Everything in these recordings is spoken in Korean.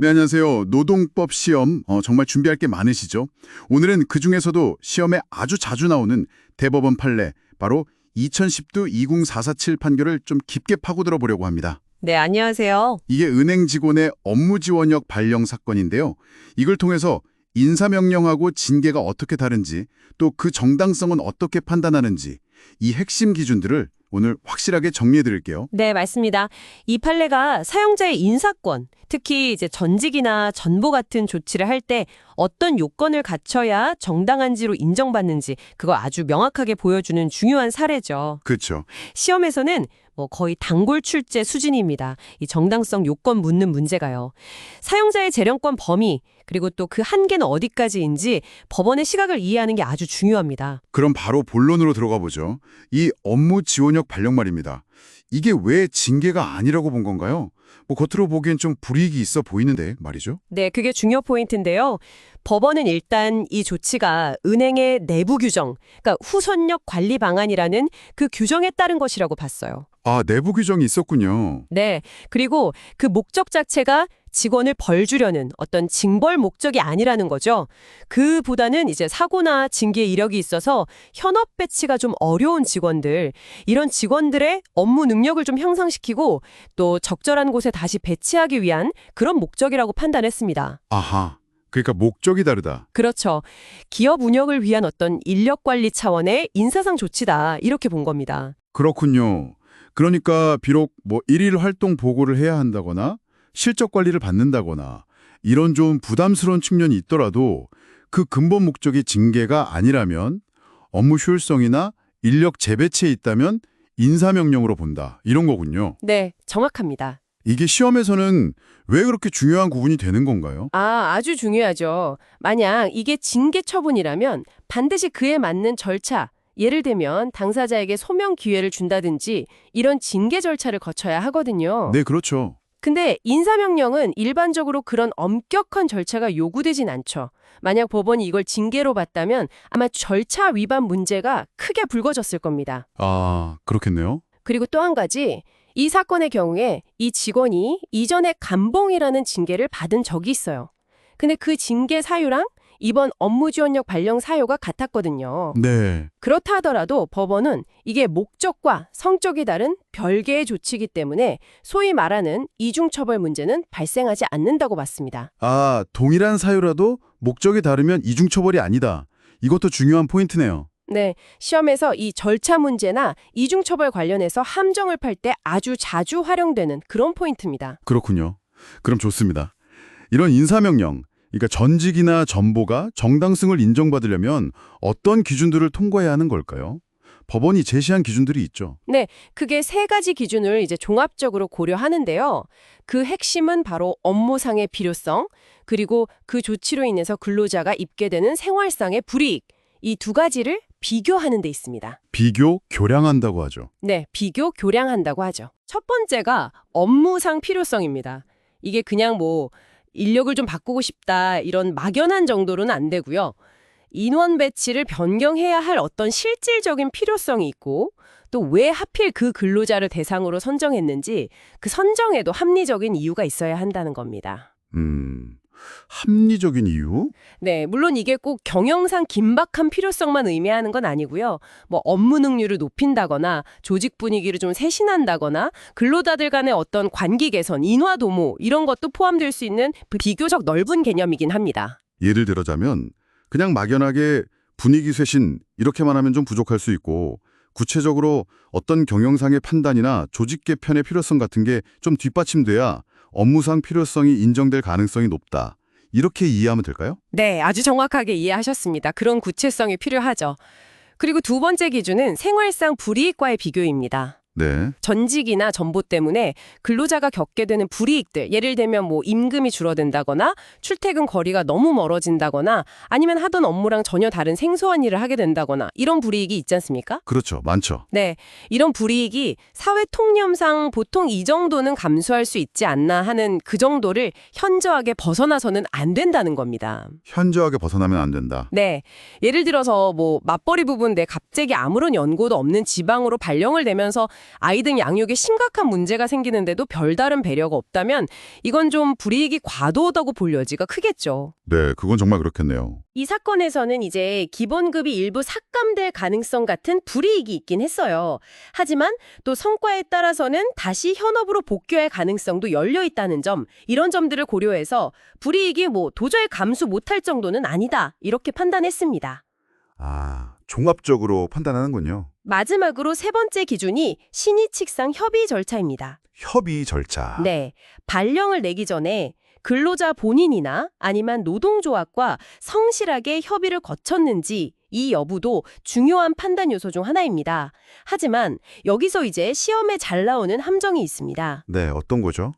네, 안녕하세요. 노동법 시험 정말 준비할 게 많으시죠? 오늘은 그중에서도 시험에 아주 자주 나오는 대법원 판례, 바로 2010도 20447 판결을 좀 깊게 파고들어 보려고 합니다. 네, 안녕하세요. 이게 은행 직원의 업무지원력 발령 사건인데요. 이걸 통해서 인사명령하고 징계가 어떻게 다른지, 또 그 정당성은 어떻게 판단하는지, 이 핵심 기준들을 오늘 확실하게 정리해 드릴게요. 네, 맞습니다. 이 판례가 사용자의 인사권, 특히 이제 전직이나 전보 같은 조치를 할 때 어떤 요건을 갖춰야 정당한지로 인정받는지 그거 아주 명확하게 보여주는 중요한 사례죠. 그렇죠. 시험에서는 거의 단골 출제 수준입니다. 이 정당성 요건 묻는 문제가요. 사용자의 재량권 범위, 그리고 또 그 한계는 어디까지인지 법원의 시각을 이해하는 게 아주 중요합니다. 그럼 바로 본론으로 들어가 보죠. 이 업무 지원력 발령 말입니다. 이게 왜 징계가 아니라고 본 건가요? 겉으로 보기엔 좀 불이익이 있어 보이는데 말이죠. 네, 그게 중요 포인트인데요. 법원은 일단 이 조치가 은행의 내부 규정, 그러니까 후손력 관리 방안이라는 그 규정에 따른 것이라고 봤어요. 아, 내부 규정이 있었군요. 네, 그리고 그 목적 자체가 직원을 벌 주려는 어떤 징벌 목적이 아니라는 거죠. 그보다는 이제 사고나 징계 이력이 있어서 현업 배치가 좀 어려운 직원들, 이런 직원들의 업무 능력을 좀 향상시키고 또 적절한 곳에 다시 배치하기 위한 그런 목적이라고 판단했습니다. 아하, 그러니까 목적이 다르다. 그렇죠. 기업 운영을 위한 어떤 인력 관리 차원의 인사상 조치다, 이렇게 본 겁니다. 그렇군요. 그러니까 비록 일일 활동 보고를 해야 한다거나 실적 관리를 받는다거나 이런 좀 부담스러운 측면이 있더라도 그 근본 목적이 징계가 아니라면 업무 효율성이나 인력 재배치에 있다면 인사명령으로 본다. 이런 거군요. 네, 정확합니다. 이게 시험에서는 왜 그렇게 중요한 구분이 되는 건가요? 아주 중요하죠. 만약 이게 징계 처분이라면 반드시 그에 맞는 절차, 예를 들면 당사자에게 소명 기회를 준다든지 이런 징계 절차를 거쳐야 하거든요. 네, 그렇죠. 근데 인사명령은 일반적으로 그런 엄격한 절차가 요구되진 않죠. 만약 법원이 이걸 징계로 봤다면 아마 절차 위반 문제가 크게 불거졌을 겁니다. 아, 그렇겠네요. 그리고 또 한 가지, 이 사건의 경우에 이 직원이 이전에 감봉이라는 징계를 받은 적이 있어요. 근데 그 징계 사유랑 이번 업무지원력 발령 사유가 같았거든요. 네. 그렇다 하더라도 법원은 이게 목적과 성격이 다른 별개의 조치이기 때문에 소위 말하는 이중처벌 문제는 발생하지 않는다고 봤습니다. 아, 동일한 사유라도 목적이 다르면 이중처벌이 아니다. 이것도 중요한 포인트네요. 네, 시험에서 이 절차 문제나 이중처벌 관련해서 함정을 팔 때 아주 자주 활용되는 그런 포인트입니다. 그렇군요. 그럼 좋습니다. 이런 인사명령, 그러니까 전직이나 전보가 정당성을 인정받으려면 어떤 기준들을 통과해야 하는 걸까요? 법원이 제시한 기준들이 있죠. 네, 그게 세 가지 기준을 이제 종합적으로 고려하는데요. 그 핵심은 바로 업무상의 필요성, 그리고 그 조치로 인해서 근로자가 입게 되는 생활상의 불이익, 이 두 가지를 비교하는 데 있습니다. 비교, 교량한다고 하죠. 네, 비교, 교량한다고 하죠. 첫 번째가 업무상 필요성입니다. 이게 그냥 인력을 좀 바꾸고 싶다 이런 막연한 정도로는 안 되고요. 인원 배치를 변경해야 할 어떤 실질적인 필요성이 있고 또 왜 하필 그 근로자를 대상으로 선정했는지 그 선정에도 합리적인 이유가 있어야 한다는 겁니다. 합리적인 이유? 네, 물론 이게 꼭 경영상 긴박한 필요성만 의미하는 건 아니고요. 업무 능률을 높인다거나 조직 분위기를 좀 쇄신한다거나 근로자들 간의 어떤 관계 개선, 인화 도모 이런 것도 포함될 수 있는 비교적 넓은 개념이긴 합니다. 예를 들어자면 그냥 막연하게 분위기 쇄신 이렇게만 하면 좀 부족할 수 있고 구체적으로 어떤 경영상의 판단이나 조직 개편의 필요성 같은 게 좀 뒷받침돼야 업무상 필요성이 인정될 가능성이 높다. 이렇게 이해하면 될까요? 네, 아주 정확하게 이해하셨습니다. 그런 구체성이 필요하죠. 그리고 두 번째 기준은 생활상 불이익과의 비교입니다. 네. 전직이나 전보 때문에 근로자가 겪게 되는 불이익들, 예를 들면 임금이 줄어든다거나 출퇴근 거리가 너무 멀어진다거나 아니면 하던 업무랑 전혀 다른 생소한 일을 하게 된다거나 이런 불이익이 있지 않습니까? 그렇죠. 많죠. 네, 이런 불이익이 사회 통념상 보통 이 정도는 감수할 수 있지 않나 하는 그 정도를 현저하게 벗어나서는 안 된다는 겁니다. 현저하게 벗어나면 안 된다. 네, 예를 들어서 맞벌이 부부인데 갑자기 아무런 연고도 없는 지방으로 발령을 내면서 아이 등 양육에 심각한 문제가 생기는데도 별다른 배려가 없다면 이건 좀 불이익이 과도하다고 볼 여지가 크겠죠. 네, 그건 정말 그렇겠네요. 이 사건에서는 이제 기본급이 일부 삭감될 가능성 같은 불이익이 있긴 했어요. 하지만 또 성과에 따라서는 다시 현업으로 복귀할 가능성도 열려 있다는 점, 이런 점들을 고려해서 불이익이 도저히 감수 못할 정도는 아니다, 이렇게 판단했습니다. 아, 종합적으로 판단하는군요. 마지막으로 세 번째 기준이 신의칙상 협의 절차입니다. 협의 절차. 네, 발령을 내기 전에 근로자 본인이나 아니면 노동조합과 성실하게 협의를 거쳤는지 이 여부도 중요한 판단 요소 중 하나입니다. 하지만 여기서 이제 시험에 잘 나오는 함정이 있습니다. 네, 어떤 거죠?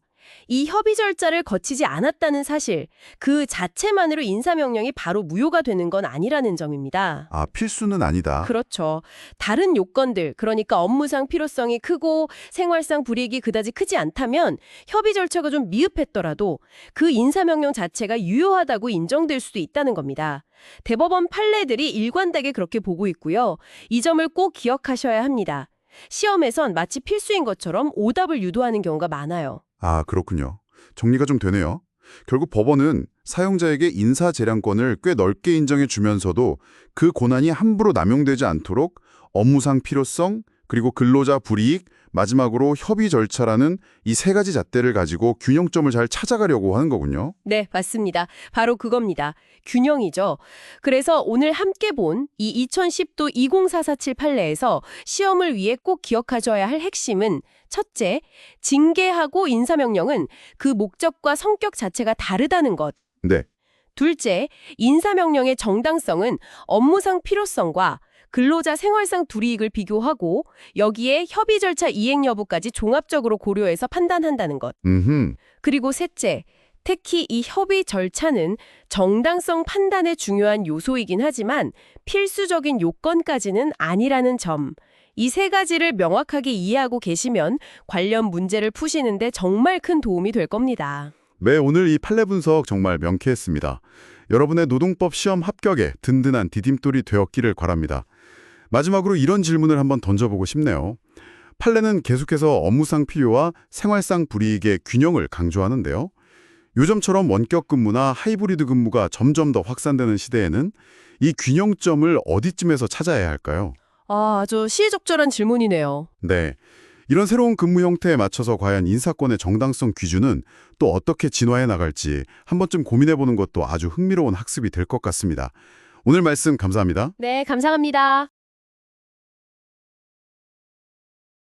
이 협의 절차를 거치지 않았다는 사실, 그 자체만으로 인사명령이 바로 무효가 되는 건 아니라는 점입니다. 아, 필수는 아니다. 그렇죠. 다른 요건들, 그러니까 업무상 필요성이 크고 생활상 불이익이 그다지 크지 않다면 협의 절차가 좀 미흡했더라도 그 인사명령 자체가 유효하다고 인정될 수도 있다는 겁니다. 대법원 판례들이 일관되게 그렇게 보고 있고요. 이 점을 꼭 기억하셔야 합니다. 시험에선 마치 필수인 것처럼 오답을 유도하는 경우가 많아요. 아, 그렇군요. 정리가 좀 되네요. 결국 법원은 사용자에게 인사재량권을 꽤 넓게 인정해 주면서도 그 권한이 함부로 남용되지 않도록 업무상 필요성, 그리고 근로자 불이익, 마지막으로 협의 절차라는 이 세 가지 잣대를 가지고 균형점을 잘 찾아가려고 하는 거군요. 네, 맞습니다. 바로 그겁니다. 균형이죠. 그래서 오늘 함께 본 이 2010도 20447 판례에서 시험을 위해 꼭 기억하셔야 할 핵심은 첫째, 징계하고 인사명령은 그 목적과 성격 자체가 다르다는 것. 네. 둘째, 인사명령의 정당성은 업무상 필요성과 근로자 생활상 불이익을 비교하고 여기에 협의 절차 이행 여부까지 종합적으로 고려해서 판단한다는 것. 그리고 셋째, 특히 이 협의 절차는 정당성 판단의 중요한 요소이긴 하지만 필수적인 요건까지는 아니라는 점. 이 세 가지를 명확하게 이해하고 계시면 관련 문제를 푸시는데 정말 큰 도움이 될 겁니다. 네, 오늘 이 판례 분석 정말 명쾌했습니다. 여러분의 노동법 시험 합격에 든든한 디딤돌이 되었기를 바랍니다. 마지막으로 이런 질문을 한번 던져보고 싶네요. 판례는 계속해서 업무상 필요와 생활상 불이익의 균형을 강조하는데요. 요즘처럼 원격 근무나 하이브리드 근무가 점점 더 확산되는 시대에는 이 균형점을 어디쯤에서 찾아야 할까요? 아주 시의적절한 질문이네요. 네. 이런 새로운 근무 형태에 맞춰서 과연 인사권의 정당성 기준은 또 어떻게 진화해 나갈지 한 번쯤 고민해보는 것도 아주 흥미로운 학습이 될 것 같습니다. 오늘 말씀 감사합니다. 네, 감사합니다.